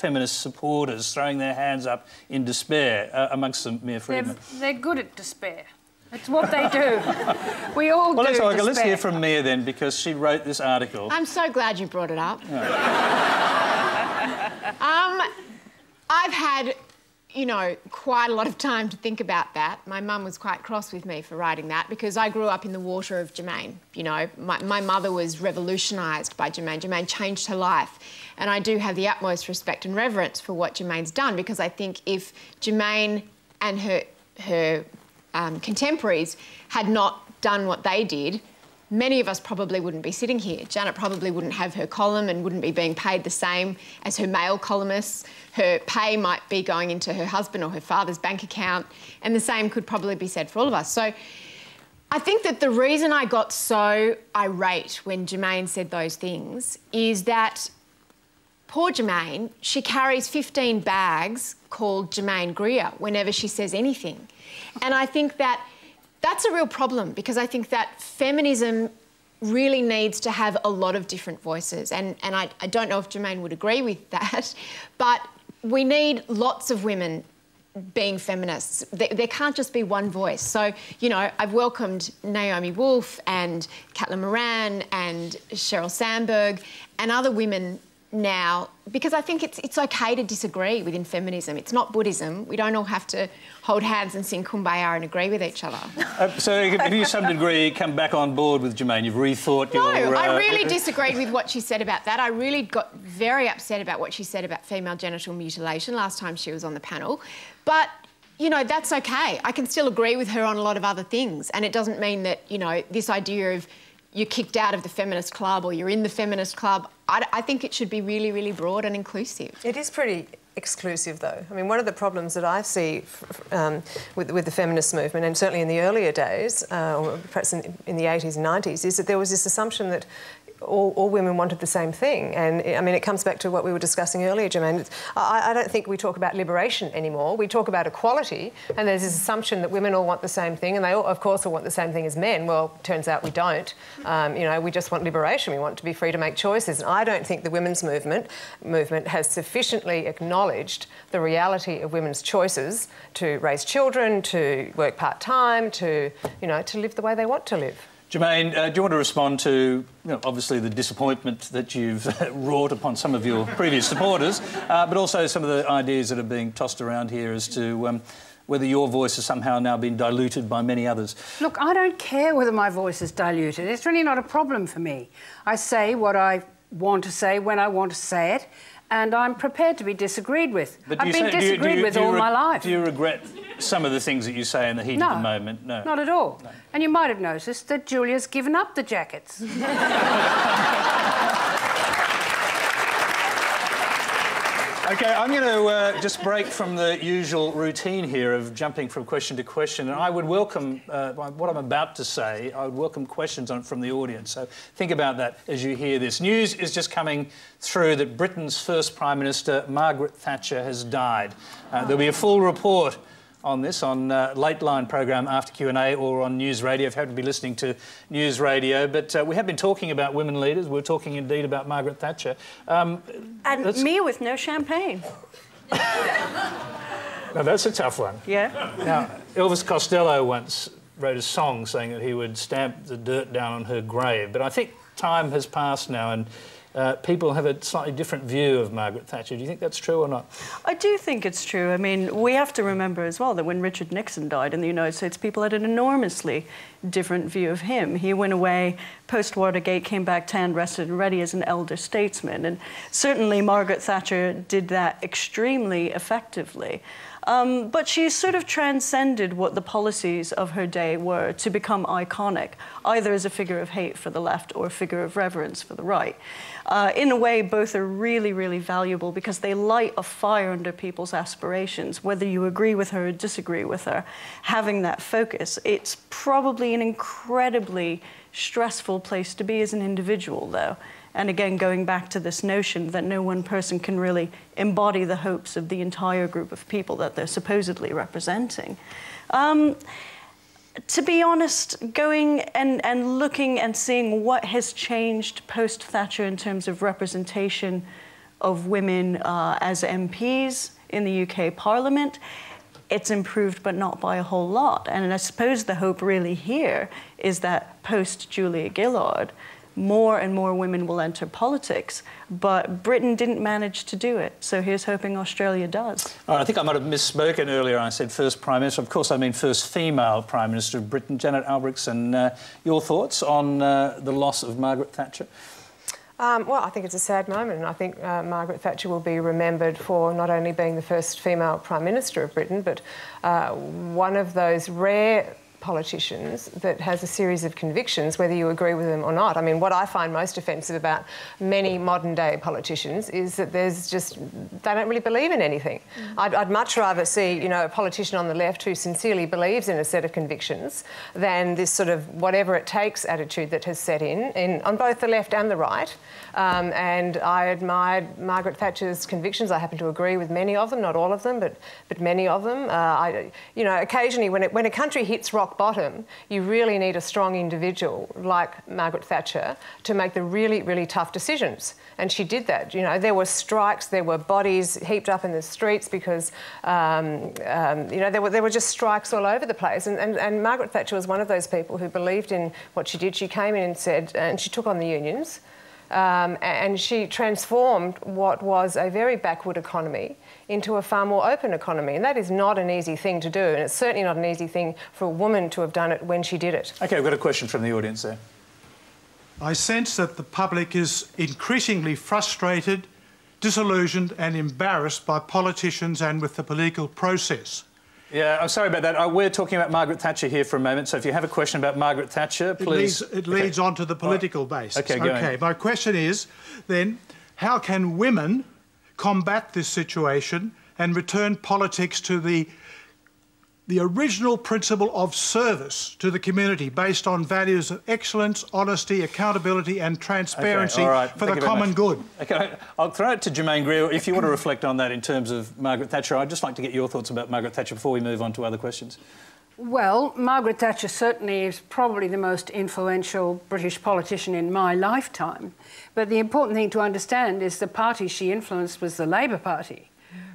feminist supporters throwing their hands up in despair amongst the mere freedmen. They're good at despair. It's what they do. We all do despair. Let's hear from Mia then, because she wrote this article. I'm so glad you brought it up. I've had, you know, quite a lot of time to think about that. My mum was quite cross with me for writing that because I grew up in the water of Germaine. You know, my mother was revolutionised by Germaine. Germaine changed her life. And I do have the utmost respect and reverence for what Germaine's done, because I think if Germaine and her contemporaries had not done what they did, many of us probably wouldn't be sitting here. Janet probably wouldn't have her column and wouldn't be being paid the same as her male columnists. Her pay might be going into her husband or her father's bank account, and the same could probably be said for all of us. So I think that the reason I got so irate when Germaine said those things is that poor Germaine, she carries 15 bags called Germaine Greer whenever she says anything. And I think that that's a real problem, because I think that feminism really needs to have a lot of different voices. And I don't know if Germaine would agree with that, but we need lots of women being feminists. There can't just be one voice. So, you know, I've welcomed Naomi Wolf and Caitlin Moran and Sheryl Sandberg and other women now, because I think it's okay to disagree within feminism. It's not Buddhism. We don't all have to hold hands and sing Kumbaya and agree with each other. So have you, to some degree, come back on board with Germaine? You've rethought your... No, I really disagreed with what she said about that. I really got very upset about what she said about female genital mutilation last time she was on the panel. But, you know, that's okay. I can still agree with her on a lot of other things, and it doesn't mean that, you know, this idea of you're kicked out of the feminist club or you're in the feminist club. I think it should be really, really broad and inclusive. It is pretty exclusive, though. I mean, one of the problems that I see with the feminist movement, and certainly in the earlier days, or perhaps in the 80s and 90s, is that there was this assumption that all women wanted the same thing. And, I mean, it comes back to what we were discussing earlier, Germaine. I don't think we talk about liberation anymore. We talk about equality, and there's this assumption that women all want the same thing, and they all, of course, all want the same thing as men. Well, turns out we don't. You know, we just want liberation. We want to be free to make choices. And I don't think the women's movement has sufficiently acknowledged the reality of women's choices to raise children, to work part-time, to, you know, to live the way they want to live. Germaine, do you want to respond to, you know, obviously the disappointment that you've wrought upon some of your previous supporters, but also some of the ideas that are being tossed around here as to whether your voice has somehow now been diluted by many others? Look, I don't care whether my voice is diluted. It's really not a problem for me. I say what I want to say when I want to say it, and I'm prepared to be disagreed with. I've been disagreed with all my life. Do you regret some of the things that you say in the heat of the moment? No, not at all. No. And you might have noticed that Julia's given up the jackets. OK, I'm going to just break from the usual routine here of jumping from question to question, and I would welcome what I'm about to say. I would welcome questions on it from the audience, so think about that as you hear this. News is just coming through that Britain's first Prime Minister, Margaret Thatcher, has died. There'll be a full report on this on Late Line programme after Q&A or on News Radio, if you happen to be listening to News Radio. But we have been talking about women leaders. We're talking indeed about Margaret Thatcher. And me with no champagne. Now, that's a tough one. Yeah. Now, Elvis Costello once wrote a song saying that he would stamp the dirt down on her grave. But I think time has passed now, and people have a slightly different view of Margaret Thatcher. Do you think that's true or not? I do think it's true. I mean, we have to remember as well that when Richard Nixon died in the United States, people had an enormously different view of him. He went away post-Watergate, came back tanned, rested and ready as an elder statesman. And certainly Margaret Thatcher did that extremely effectively. But she sort of transcended what the policies of her day were to become iconic, either as a figure of hate for the left or a figure of reverence for the right. In a way, both are really, really valuable because they light a fire under people's aspirations, whether you agree with her or disagree with her. Having that focus, it's probably an incredibly stressful place to be as an individual, though. And again, going back to this notion that no one person can really embody the hopes of the entire group of people that they're supposedly representing. To be honest, going and looking and seeing what has changed post-Thatcher in terms of representation of women as MPs in the UK Parliament. It's improved, but not by a whole lot. And I suppose the hope really here is that post-Julia Gillard, more and more women will enter politics, but Britain didn't manage to do it. So here's hoping Australia does. Oh, I think I might have misspoken earlier. I said first Prime Minister. Of course, I mean first female Prime Minister of Britain. Janet Albrechtsen, your thoughts on the loss of Margaret Thatcher? Well, I think it's a sad moment, and I think Margaret Thatcher will be remembered for not only being the first female Prime Minister of Britain, but one of those rare politicians that has a series of convictions, whether you agree with them or not. I mean, what I find most offensive about many modern-day politicians is that they don't really believe in anything. I'd much rather see, you know, a politician on the left who sincerely believes in a set of convictions than this sort of whatever-it-takes attitude that has set in on both the left and the right. And I admired Margaret Thatcher's convictions. I happen to agree with many of them, not all of them, but many of them. You know, occasionally when a country hits rock bottom, you really need a strong individual like Margaret Thatcher to make the really, really tough decisions. And she did that. You know, there were strikes, there were bodies heaped up in the streets because, you know, there were just strikes all over the place. And Margaret Thatcher was one of those people who believed in what she did. She came in and said, and she took on the unions, and she transformed what was a very backward economy into a far more open economy. And that is not an easy thing to do, and it's certainly not an easy thing for a woman to have done it when she did it. OK, we've got a question from the audience there. I sense that the public is increasingly frustrated, disillusioned and embarrassed by politicians and with the political process. Yeah, I'm sorry about that. We're talking about Margaret Thatcher here for a moment, so if you have a question about Margaret Thatcher, please... It leads on to the political base. OK, go on. My question is, then, how can women combat this situation and return politics to the original principle of service to the community based on values of excellence, honesty, accountability and transparency for the common good? OK, I'll throw it to Germaine Greer. If you want to reflect on that in terms of Margaret Thatcher, I'd just like to get your thoughts about Margaret Thatcher before we move on to other questions. Well, Margaret Thatcher certainly is probably the most influential British politician in my lifetime. But the important thing to understand is the party she influenced was the Labour Party,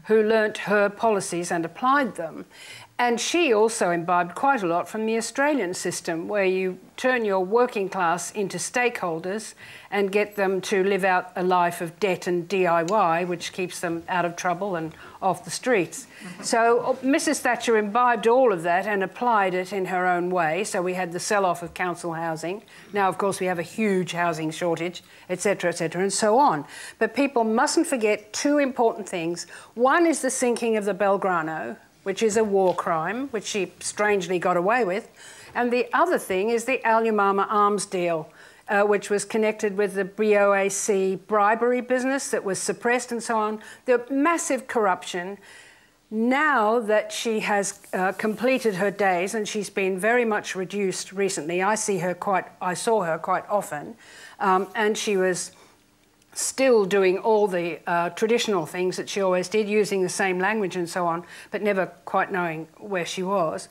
who learnt her policies and applied them. And she also imbibed quite a lot from the Australian system, where you turn your working class into stakeholders and get them to live out a life of debt and DIY, which keeps them out of trouble and off the streets. So Mrs Thatcher imbibed all of that and applied it in her own way. So we had the sell-off of council housing. Now, of course, we have a huge housing shortage, etc., and so on. But people mustn't forget two important things. One is the sinking of the Belgrano, which is a war crime, which she strangely got away with. And the other thing is the Al-Yamama arms deal, which was connected with the BOAC bribery business that was suppressed and so on. The massive corruption. Now that she has completed her days, and she's been very much reduced recently, I saw her quite often, and she was still doing all the traditional things that she always did, using the same language and so on, but never quite knowing where she was.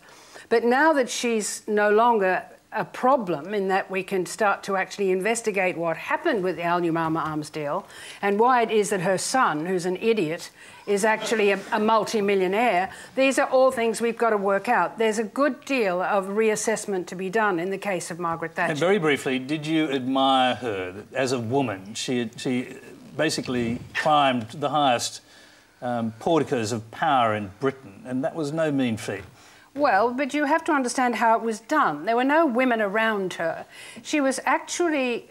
But now that she's no longer a problem, in that we can start to actually investigate what happened with the Al-Yamama arms deal and why it is that her son, who's an idiot, is actually a multi-millionaire, these are all things we've got to work out. There's a good deal of reassessment to be done in the case of Margaret Thatcher. And very briefly, did you admire her as a woman? She basically climbed the highest porticos of power in Britain, and that was no mean feat. Well, but you have to understand how it was done. There were no women around her. She was actually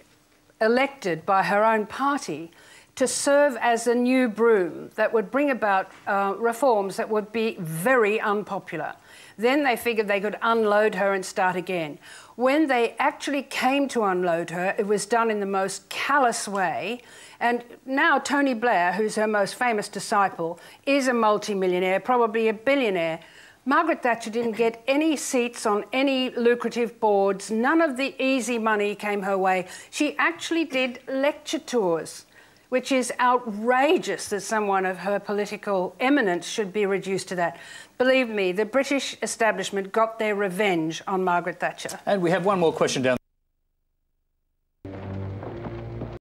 elected by her own party to serve as a new broom that would bring about reforms that would be very unpopular. Then they figured they could unload her and start again. When they actually came to unload her, it was done in the most callous way. And now Tony Blair, who's her most famous disciple, is a multi-millionaire, probably a billionaire. Margaret Thatcher didn't get any seats on any lucrative boards. None of the easy money came her way. She actually did lecture tours, which is outrageous that someone of her political eminence should be reduced to that. Believe me, the British establishment got their revenge on Margaret Thatcher. And we have one more question down